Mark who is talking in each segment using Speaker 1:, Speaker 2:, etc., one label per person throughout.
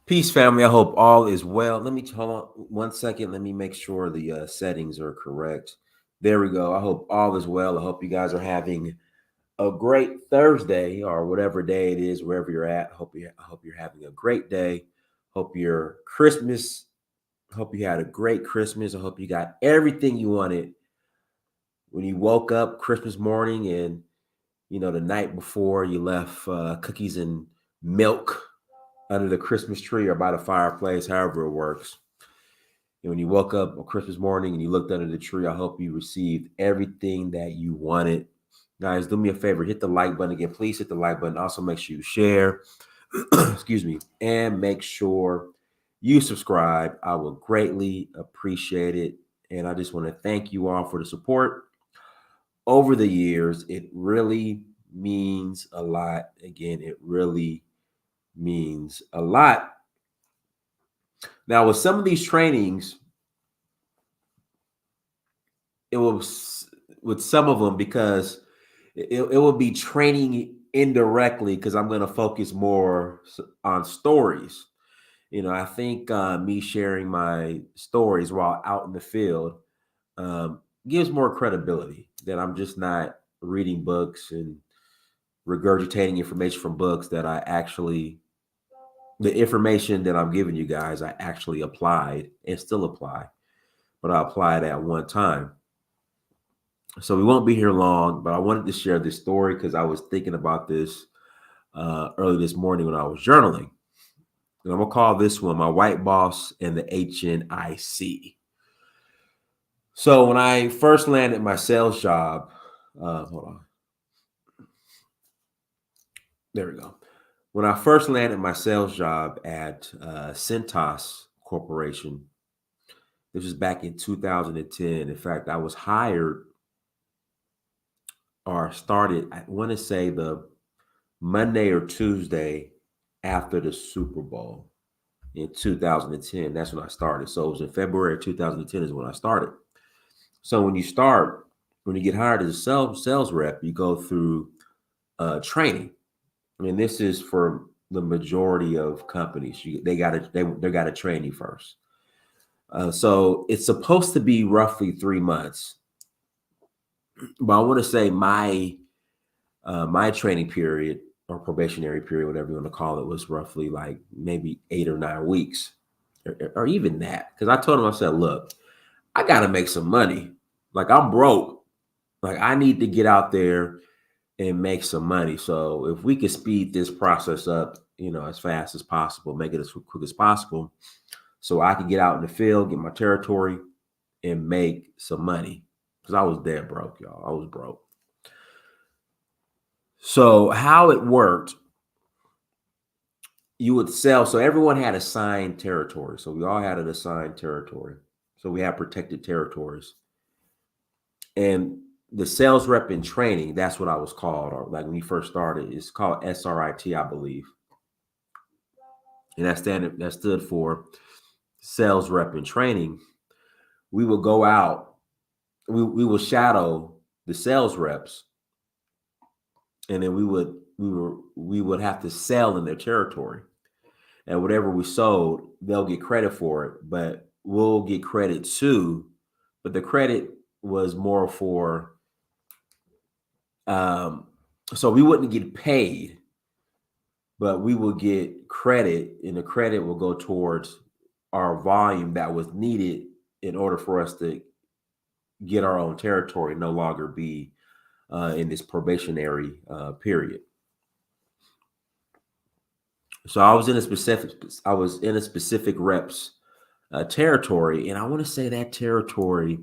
Speaker 1: Peace, family. I hope all is well. Let me hold on 1 second. Let me make sure the settings are correct. There we go. I hope all is well. I hope you guys are having a great Thursday or whatever day it is, wherever you're at. I hope you're having a great day. Hope your Christmas. Hope you had a great Christmas. I hope you got everything you wanted when you woke up Christmas morning and the night before you left cookies and milk under the Christmas tree or by the fireplace, however it works. And when you woke up on Christmas morning and you looked under the tree, I hope you received everything that you wanted. Guys, do me a favor, hit the like button again. Please hit the like button. Also, make sure you share, excuse me, and make sure you subscribe. I will greatly appreciate it. And I just want to thank you all for the support over the years. It really means a lot. Again, it really means a lot. Now, with some of these trainings, it was with some of them because it will be training indirectly because I'm going to focus more on stories. I think me sharing my stories while out in the field um, gives more credibility that I'm just not reading books and regurgitating information from books that I actually, the information that I'm giving you guys, I actually applied and still apply, but I applied at one time. So we won't be here long, but I wanted to share this story because I was thinking about this early this morning when I was journaling. And I'm going to call this one My White Boss and the H.N.I.C. So when I first landed my sales job, hold on. There we go. When I first landed my sales job at Cintas Corporation, this was back in 2010. In fact, I was hired or started, I want to say the Monday or Tuesday after the Super Bowl in 2010. That's when I started. So it was in February of 2010 is when I started. So when you get hired as a sales rep, you go through training. And this is for the majority of companies. They got to train you first. So it's supposed to be roughly 3 months, but I want to say my training period or probationary period, whatever you want to call it, was roughly like maybe 8 or 9 weeks, or even that. Because I told him, I said, look, I got to make some money. Like I'm broke. Like I need to get out there and make some money. So if we could speed this process up, as fast as possible, make it as quick as possible, so I could get out in the field, get my territory, and make some money. Because I was dead broke, y'all. I was broke. So how it worked, you would sell. So everyone had assigned territory. So we all had an assigned territory. So we have protected territories. And the sales rep in training, that's what I was called. Or like when you first started, it's called SRIT, I believe. And that stood for sales rep in training. We would go out, we will shadow the sales reps, and then we would have to sell in their territory. And whatever we sold, they'll get credit for it, but we'll get credit too. But the credit was more for so we wouldn't get paid, but we will get credit, and the credit will go towards our volume that was needed in order for us to get our own territory, no longer be in this probationary period. So I was in a specific reps territory, and I want to say that territory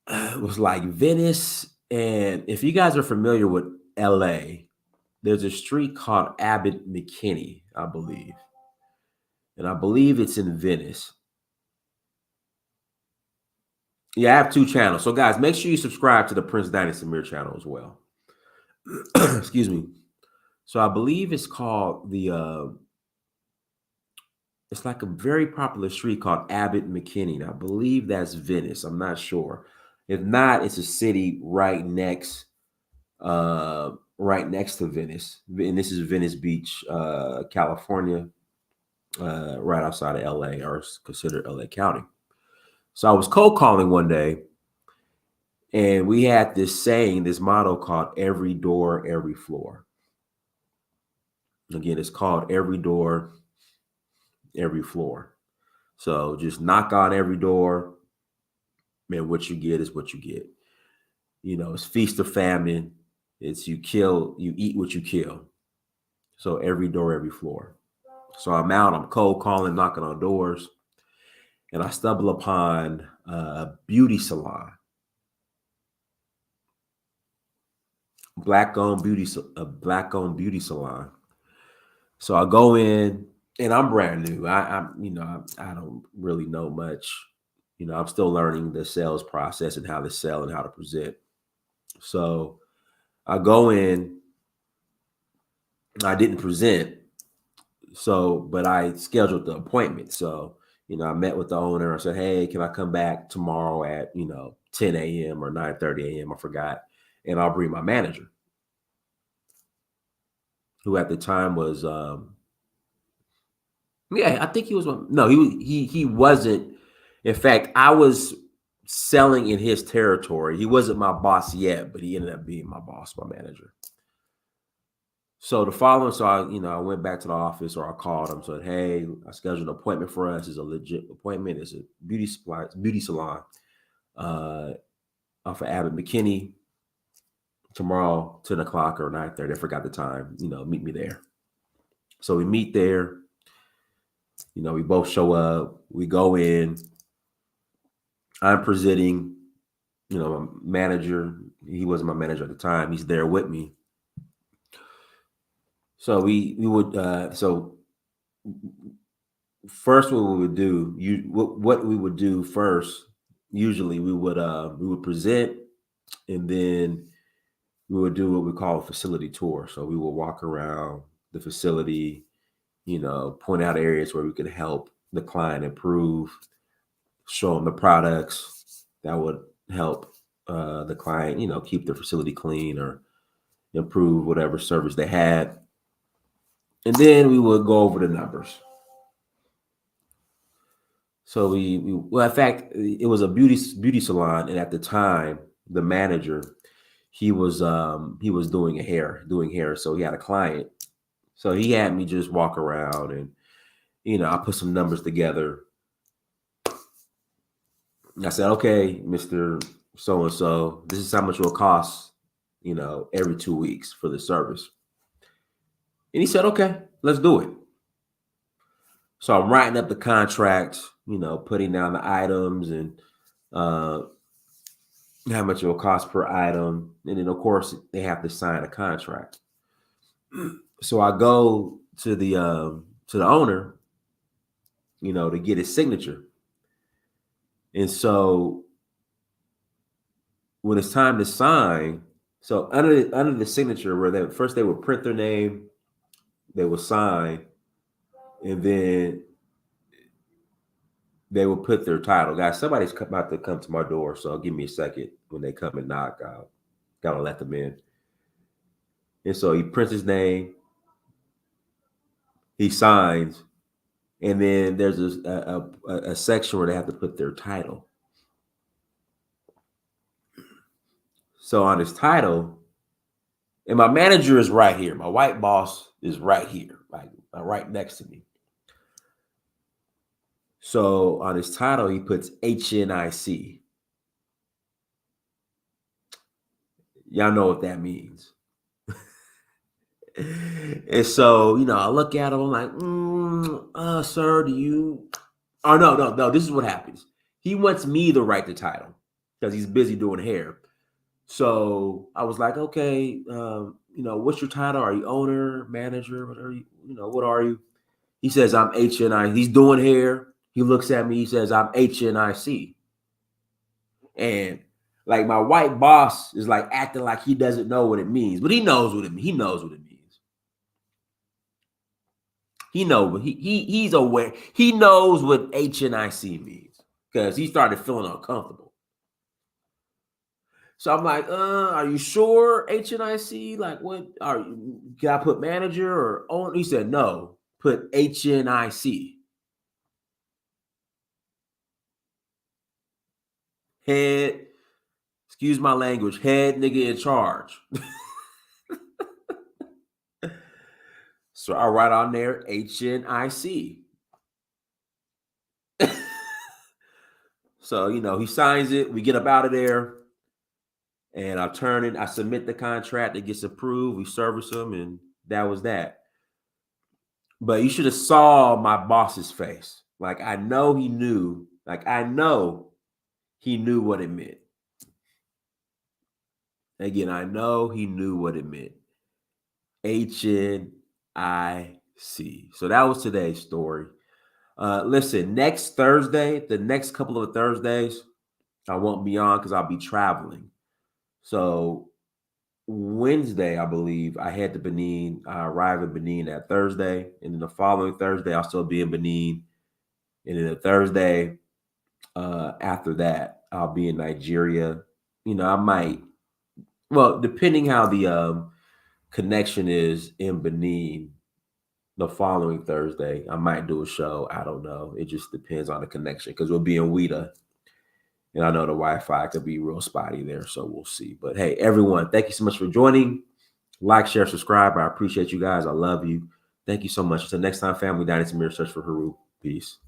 Speaker 1: was like Venice. And if you guys are familiar with LA, there's a street called Abbott McKinney, I believe. And I believe it's in Venice. Yeah, I have two channels. So guys, make sure you subscribe to the Prince Danny Samir channel as well. Excuse me. So I believe it's called it's like a very popular street called Abbott McKinney. I believe that's Venice. I'm not sure. If not, it's a city right next to Venice. And this is Venice Beach, California. right outside of LA, or considered LA County. So I was cold calling one day, and we had this saying, this motto called "Every door, every floor." Again, it's called "Every door, every floor." So just knock on every door, man. What you get is what you get. It's feast or famine. It's you eat what you kill. So every door, every floor. So I'm out, I'm cold calling, knocking on doors, and I stumble upon a beauty salon, a black owned beauty salon. So I go in, and I'm brand new. I don't really know much. I'm still learning the sales process and how to sell and how to present. So I go in, I didn't present. So, but I scheduled the appointment. So, I met with the owner. I said, "Hey, can I come back tomorrow at 10 a.m. or 9:30 a.m.?" I forgot, and I'll bring my manager, who at the time was, yeah, I think he was one. No, he wasn't. In fact, I was selling in his territory. He wasn't my boss yet, but he ended up being my boss, my manager. So the following, so I went back to the office, or I called him, said, "Hey, I scheduled an appointment for us. It's a legit appointment. It's a beauty salon, uh, off of Abbott McKinney, tomorrow, 10 o'clock or 9:30. I forgot the time. Meet me there." So we meet there. We both show up. We go in. I'm presenting. My manager. He wasn't my manager at the time. He's there with me. So we would so first, what we would do, what we would do first, usually we would present, and then we would do what we call a facility tour. So we would walk around the facility, point out areas where we could help the client improve, show them the products that would help the client, keep their facility clean or improve whatever service they had. And then we would go over the numbers. So well, in fact, it was a beauty salon, and at the time, the manager, he was doing hair. So he had a client. So he had me just walk around, and I put some numbers together. I said, "Okay, Mister So and So, this is how much it will cost, every 2 weeks for the service." And he said, "Okay, let's do it." So I'm writing up the contract, putting down the items and uh, how much it will cost per item, and then of course they have to sign a contract. So I go to the owner, to get his signature. And so when it's time to sign, so under the signature, where they would print their name, they would sign, and then they will put their title. Guys, somebody's about to come to my door, so give me a second. When they come and knock, I'll gotta let them in. And so he prints his name, he signs, and then there's a section where they have to put their title. So on his title, and my manager is right here. My white boss is right here, like right next to me. So on his title, he puts H.N.I.C. Y'all know what that means. And so, I look at him, I'm like, "Sir, do you?" Oh, no, no, no. This is what happens. He wants me to write the title because he's busy doing hair. So I was like, "Okay, what's your title? Are you owner, manager? What are you? What are you?" He says, "I'm HNI." He's doing hair. He looks at me. He says, "I'm HNIC." And like my white boss is like acting like he doesn't know what it means, but he knows what it means. He knows what it means. He's aware. He knows what HNIC means because he started feeling uncomfortable. So I'm like, are you sure HNIC? Like, what are you? Can I put manager or owner? He said no. Put H.N.I.C. Head, excuse my language, head nigga in charge. So I write on there H.N.I.C. So, he signs it. We get up out of there. And I submit the contract. It gets approved. We service them. And that was that. But you should have saw my boss's face. Like, I know he knew. Like, I know he knew what it meant. Again, I know he knew what it meant. H.N.I.C. So that was today's story. Listen, next Thursday, the next couple of Thursdays, I won't be on because I'll be traveling. So Wednesday, I believe, I head to Benin. I arrive in Benin that Thursday. And then the following Thursday, I'll still be in Benin. And then the Thursday after that, I'll be in Nigeria. I might, well, depending how the connection is in Benin, the following Thursday, I might do a show. I don't know. It just depends on the connection because we'll be in Weta. And I know the Wi-Fi could be real spotty there, so we'll see. But hey, everyone, thank you so much for joining. Like, share, subscribe. I appreciate you guys. I love you. Thank you so much. Until next time, family, Dynasty Mirror, search for Haru. Peace.